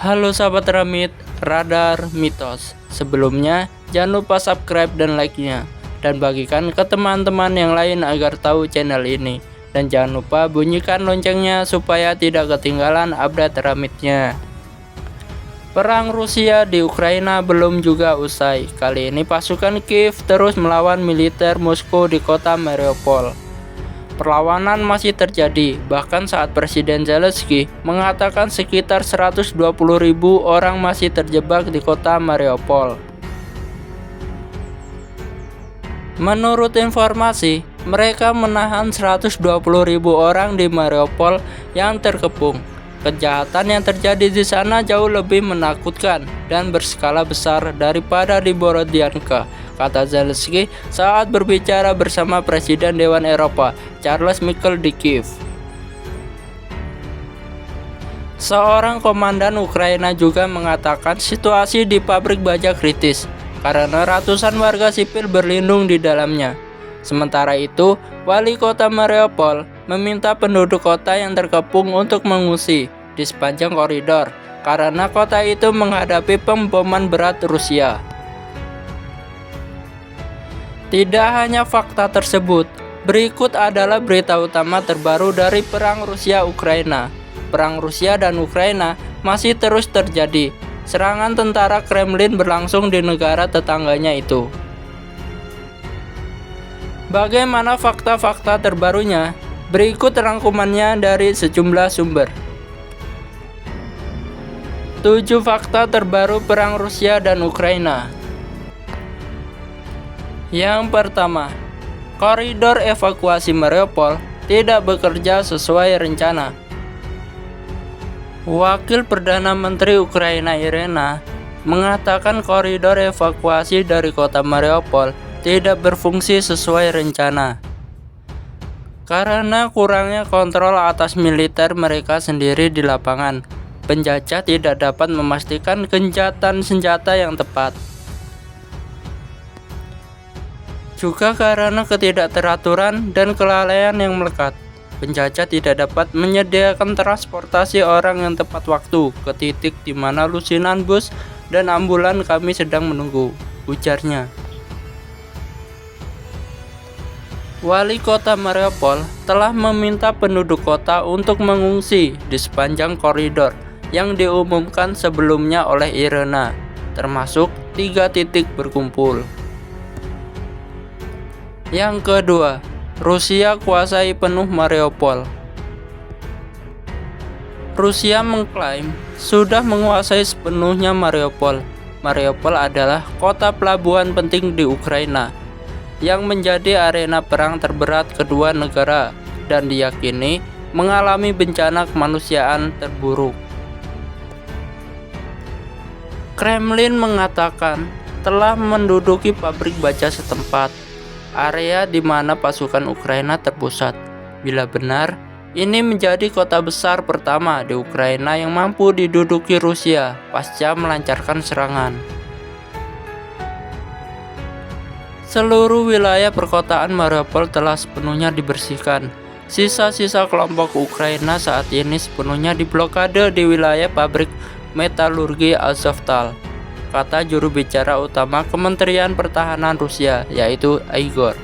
Halo sahabat Ramit, Radar Mitos. Sebelumnya, jangan lupa subscribe dan like-nya, dan bagikan ke teman-teman yang lain agar tahu channel ini. Dan jangan lupa bunyikan loncengnya supaya tidak ketinggalan update Ramitnya. Perang Rusia di Ukraina belum juga usai. Kali ini pasukan Kiev terus melawan militer Moskow di kota Mariupol. Perlawanan masih terjadi, bahkan saat Presiden Zelensky mengatakan sekitar 120.000 orang masih terjebak di kota Mariupol. Menurut informasi, mereka menahan 120.000 orang di Mariupol yang terkepung. Kejahatan yang terjadi di sana jauh lebih menakutkan dan berskala besar daripada di Borodyanka, kata Zelensky saat berbicara bersama Presiden Dewan Eropa, Charles Michel di Kiev. Seorang komandan Ukraina juga mengatakan situasi di pabrik baja kritis karena ratusan warga sipil berlindung di dalamnya. Sementara itu, wali kota Mariupol meminta penduduk kota yang terkepung untuk mengungsi di sepanjang koridor karena kota itu menghadapi pemboman berat Rusia. Tidak hanya fakta tersebut, berikut adalah berita utama terbaru dari perang Rusia-Ukraina. Perang Rusia dan Ukraina masih terus terjadi. Serangan tentara Kremlin berlangsung di negara tetangganya itu. Bagaimana fakta-fakta terbarunya? Berikut rangkumannya dari sejumlah sumber. 7 fakta terbaru perang Rusia dan Ukraina. Yang pertama, koridor evakuasi Mariupol tidak bekerja sesuai rencana. Wakil Perdana Menteri Ukraina Irina mengatakan koridor evakuasi dari kota Mariupol tidak berfungsi sesuai rencana karena kurangnya kontrol atas militer mereka sendiri di lapangan. Penjajah tidak dapat memastikan gencatan senjata yang tepat. Juga karena ketidakteraturan dan kelalaian yang melekat, penjajah tidak dapat menyediakan transportasi orang yang tepat waktu ke titik di mana lusinan bus dan ambulan kami sedang menunggu, ujarnya. Wali kota Mariupol telah meminta penduduk kota untuk mengungsi di sepanjang koridor yang diumumkan sebelumnya oleh Irina, termasuk 3 titik berkumpul. Yang kedua, Rusia kuasai penuh Mariupol. Rusia mengklaim sudah menguasai sepenuhnya Mariupol. Mariupol adalah kota pelabuhan penting di Ukraina yang menjadi arena perang terberat kedua negara dan diyakini mengalami bencana kemanusiaan terburuk. Kremlin mengatakan telah menduduki pabrik baja setempat, area di mana pasukan Ukraina terpusat. Bila benar, ini menjadi kota besar pertama di Ukraina yang mampu diduduki Rusia pasca melancarkan serangan. Seluruh wilayah perkotaan Mariupol telah sepenuhnya dibersihkan. Sisa-sisa kelompok Ukraina saat ini sepenuhnya diblokade di wilayah pabrik metalurgi Azovstal, kata juru bicara utama Kementerian Pertahanan Rusia, yaitu Igor.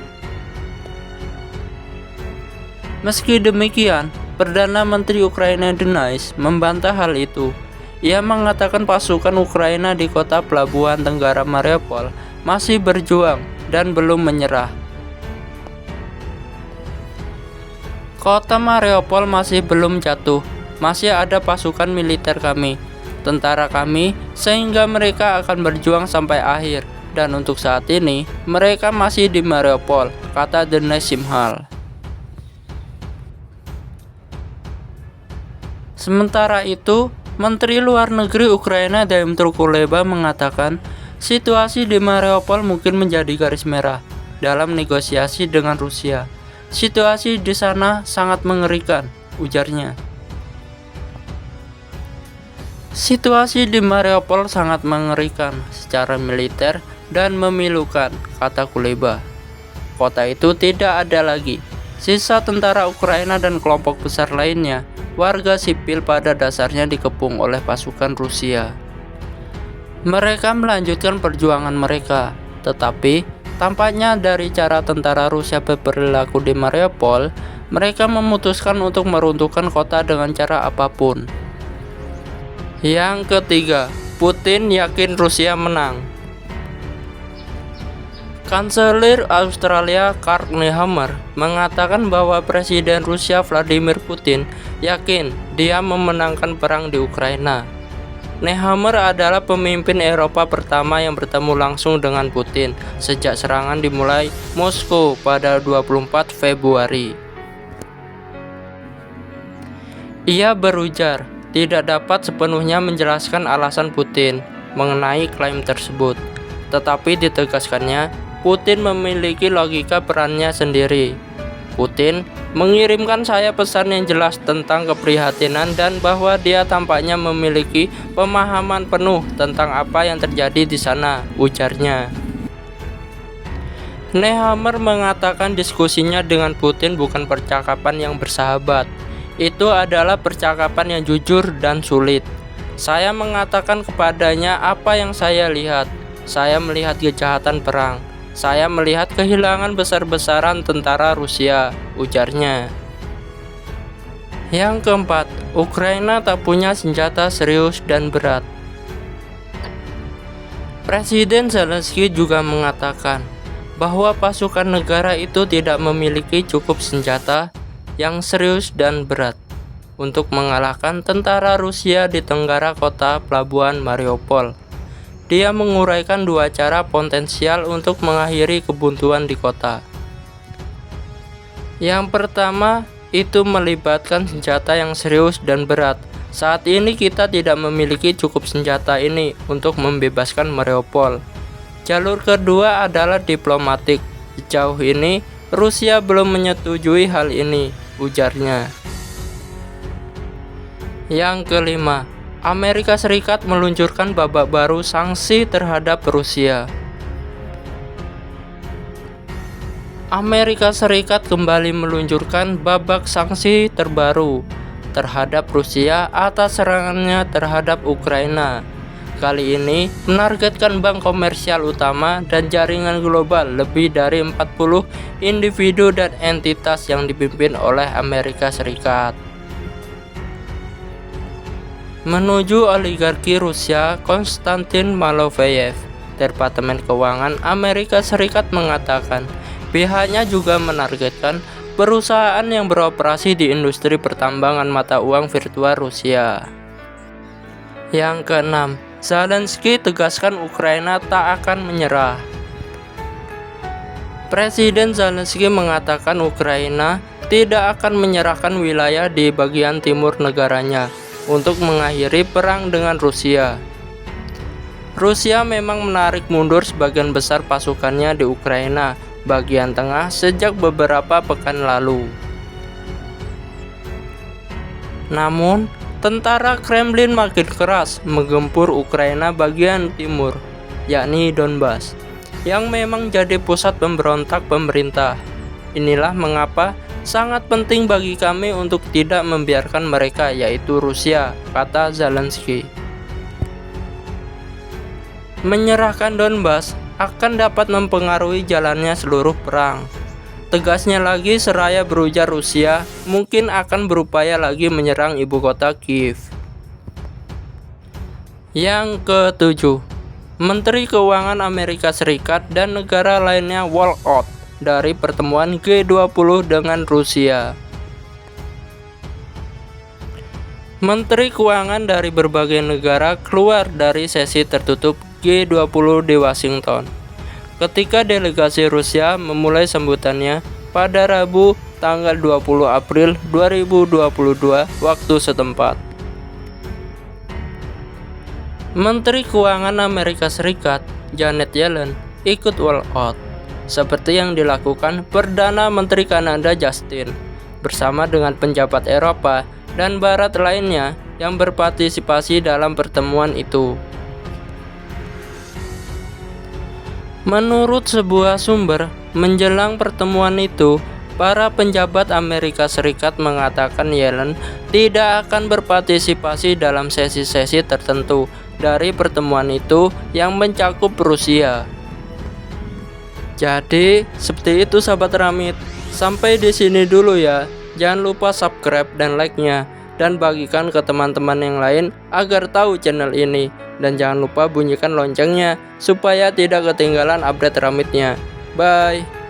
Meski demikian, Perdana Menteri Ukraina Denys membantah hal itu. Ia mengatakan pasukan Ukraina di kota pelabuhan tenggara Mariupol masih berjuang dan belum menyerah. Kota Mariupol masih belum jatuh, masih ada pasukan militer kami, tentara kami, sehingga mereka akan berjuang sampai akhir, dan untuk saat ini mereka masih di Mariupol, kata Denys Shmyhal. Sementara itu, Menteri Luar Negeri Ukraina Dmytro Kuleba mengatakan situasi di Mariupol mungkin menjadi garis merah dalam negosiasi dengan Rusia. Situasi di sana sangat mengerikan, ujarnya. Situasi di Mariupol sangat mengerikan secara militer dan memilukan, kata Kuleba. Kota itu tidak ada lagi. Sisa tentara Ukraina dan kelompok besar lainnya warga sipil pada dasarnya dikepung oleh pasukan Rusia. Mereka melanjutkan perjuangan mereka, tetapi tampaknya dari cara tentara Rusia berperilaku di Mariupol, mereka memutuskan untuk meruntuhkan kota dengan cara apapun. Yang ketiga, Putin yakin Rusia menang. Kanselir Australia Karl Nehammer mengatakan bahwa Presiden Rusia Vladimir Putin yakin dia memenangkan perang di Ukraina. Nehammer adalah pemimpin Eropa pertama yang bertemu langsung dengan Putin sejak serangan dimulai Moskow pada 24 Februari. Ia berujar tidak dapat sepenuhnya menjelaskan alasan Putin mengenai klaim tersebut, tetapi ditegaskannya Putin memiliki logika perannya sendiri. Putin mengirimkan saya pesan yang jelas tentang keprihatinan dan bahwa dia tampaknya memiliki pemahaman penuh tentang apa yang terjadi di sana, ujarnya. Nehammer mengatakan diskusinya dengan Putin bukan percakapan yang bersahabat. Itu adalah percakapan yang jujur dan sulit. Saya mengatakan kepadanya apa yang saya lihat. Saya melihat kejahatan perang. Saya melihat kehilangan besar-besaran tentara Rusia, ujarnya. Yang keempat, Ukraina tak punya senjata serius dan berat. Presiden Zelensky juga mengatakan bahwa pasukan negara itu tidak memiliki cukup senjata yang serius dan berat untuk mengalahkan tentara Rusia di tenggara kota pelabuhan Mariupol. Dia menguraikan dua cara potensial untuk mengakhiri kebuntuan di kota. Yang pertama, itu melibatkan senjata yang serius dan berat. Saat ini kita tidak memiliki cukup senjata ini untuk membebaskan Mariupol. Jalur kedua adalah diplomatik. Sejauh ini, Rusia belum menyetujui hal ini, ujarnya. Yang kelima, Amerika Serikat meluncurkan babak baru sanksi terhadap Rusia. Amerika Serikat kembali meluncurkan babak sanksi terbaru terhadap Rusia atas serangannya terhadap Ukraina. Kali ini menargetkan bank komersial utama dan jaringan global lebih dari 40 individu dan entitas yang dipimpin oleh Amerika Serikat. Menuju oligarki Rusia, Konstantin Maloveyev, Departemen Keuangan Amerika Serikat mengatakan pihaknya juga menargetkan perusahaan yang beroperasi di industri pertambangan mata uang virtual Rusia. Yang keenam, Zelensky tegaskan Ukraina tak akan menyerah. Presiden Zelensky mengatakan Ukraina tidak akan menyerahkan wilayah di bagian timur negaranya untuk mengakhiri perang dengan Rusia. Rusia memang menarik mundur sebagian besar pasukannya di Ukraina bagian tengah sejak beberapa pekan lalu. Namun, tentara Kremlin makin keras menggempur Ukraina bagian timur, yakni Donbas, yang memang jadi pusat pemberontak pemerintah. Inilah mengapa sangat penting bagi kami untuk tidak membiarkan mereka, yaitu Rusia, kata Zelensky. Menyerahkan Donbas akan dapat mempengaruhi jalannya seluruh perang. Tegasnya lagi, seraya berujar Rusia mungkin akan berupaya lagi menyerang ibu kota Kiev. Yang ketujuh, Menteri Keuangan Amerika Serikat dan negara lainnya walk out dari pertemuan G20 dengan Rusia. Menteri Keuangan dari berbagai negara keluar dari sesi tertutup G20 di Washington ketika delegasi Rusia memulai sambutannya pada Rabu tanggal 20 April 2022 waktu setempat. Menteri Keuangan Amerika Serikat Janet Yellen ikut walk out seperti yang dilakukan Perdana Menteri Kanada Justin bersama dengan penjabat Eropa dan Barat lainnya yang berpartisipasi dalam pertemuan itu. Menurut sebuah sumber, menjelang pertemuan itu, para penjabat Amerika Serikat mengatakan Yellen tidak akan berpartisipasi dalam sesi-sesi tertentu dari pertemuan itu yang mencakup Rusia. Jadi, seperti itu sahabat Ramit. Sampai di sini dulu ya. Jangan lupa subscribe dan like-nya, dan bagikan ke teman-teman yang lain agar tahu channel ini. Dan jangan lupa bunyikan loncengnya supaya tidak ketinggalan update Ramitnya. Bye.